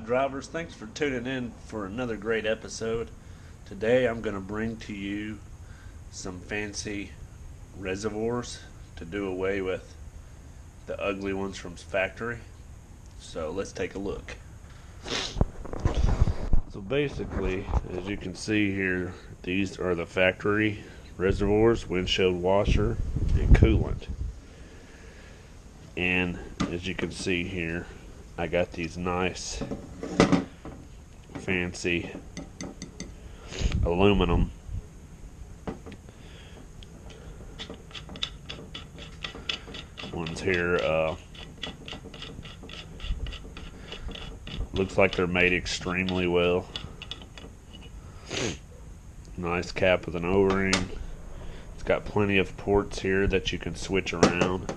drivers? Thanks for tuning in for another great episode. Today I'm going to bring to you some fancy reservoirs to do away with the ugly ones from factory. So let's take a look. So basically, as you can see here, these are the factory reservoirs, windshield washer, and coolant. And as you can see here, I got these nice fancy aluminum ones here. Looks like they're made extremely well. Nice cap with an O-ring. It's got plenty of ports here that you can switch around.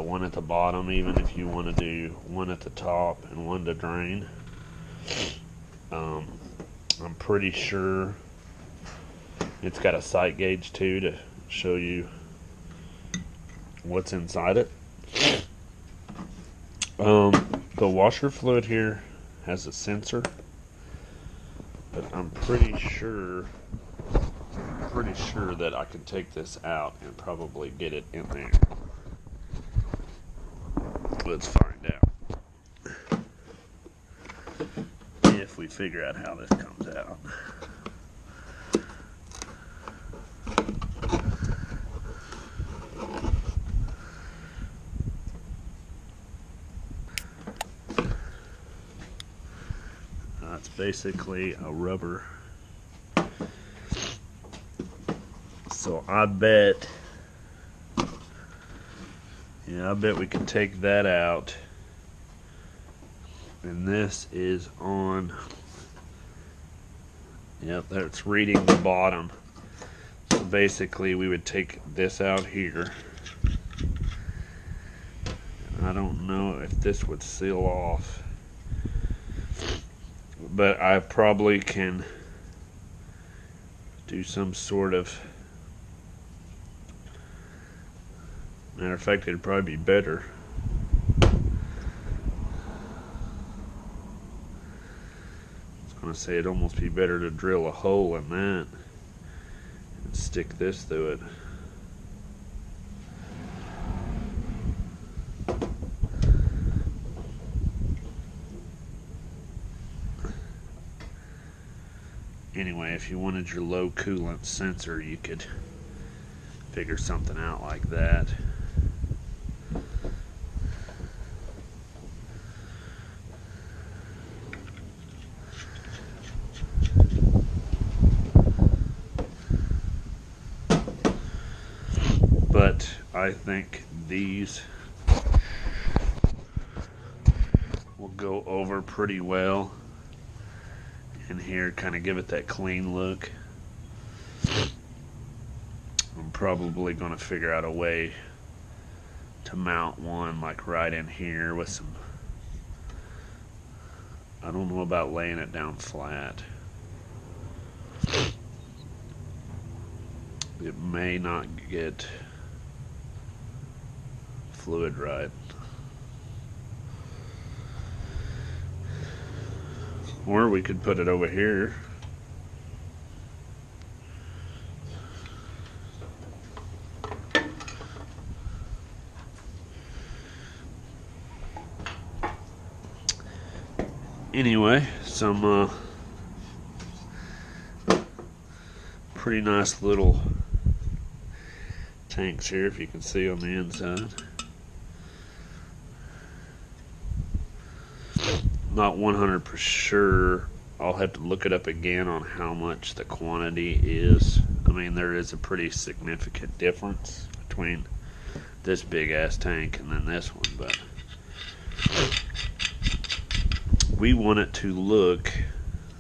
One at the bottom, even if you want to do one at the top and one to drain. I'm pretty sure it's got a sight gauge too to show you what's inside it. The washer fluid here has a sensor, but I'm pretty sure that I can take this out and probably get it in there. Let's find out if we figure out how this comes out. It's basically a rubber. So I bet we can take that out. And this is on, yep, that's reading the bottom. So basically we would take this out here. I don't know if this would seal off, but I probably can do some sort of, matter of fact, it'd probably be better. I was going to say it'd almost be better to drill a hole in that and stick this through it. Anyway, if you wanted your low coolant sensor, you could figure something out like that. But I think these will go over pretty well in here, kind of give it that clean look. I'm probably going to figure out a way to mount one like right in here with some, I don't know about laying it down flat. It may not get fluid right. Or we could put it over here. Anyway, some pretty nice little tanks here, if you can see on the inside. Not 100% sure. I'll have to look it up again on how much the quantity is. I mean, there is a pretty significant difference between this big ass tank and then this one, but we want it to look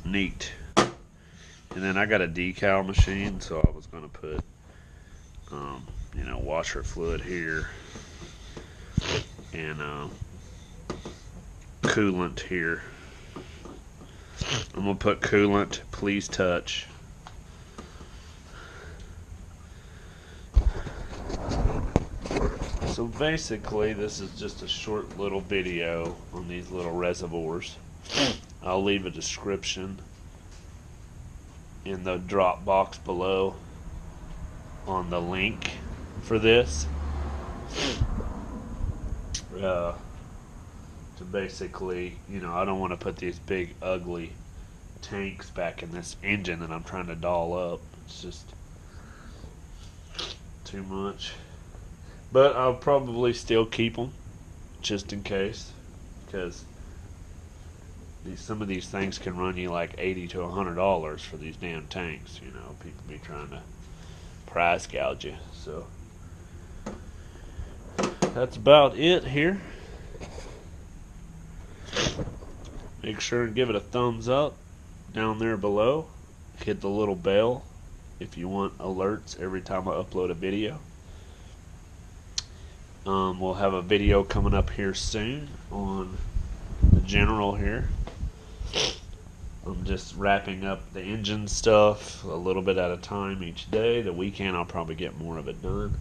neat. And then I got a decal machine, so I was going to put washer fluid here and coolant here. I'm gonna put coolant, please touch. So basically, this is just a short little video on these little reservoirs. I'll leave a description in the drop box below on the link for this. To basically, you know, I don't want to put these big ugly tanks back in this engine that I'm trying to doll up. It's just too much. But I'll probably still keep them just in case, because some of these things can run you like $80 to $100 for these damn tanks. You know, people be trying to price gouge you. So that's about it here. Make sure and give it a thumbs up down there below. Hit the little bell if you want alerts every time I upload a video. We'll have a video coming up here soon on the General here. I'm just wrapping up the engine stuff a little bit at a time each day. The weekend I'll probably get more of it done.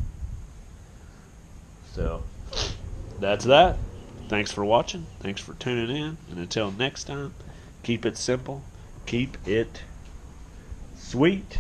So that's that. Thanks for watching. Thanks for tuning in. And until next time, keep it simple. Keep it sweet.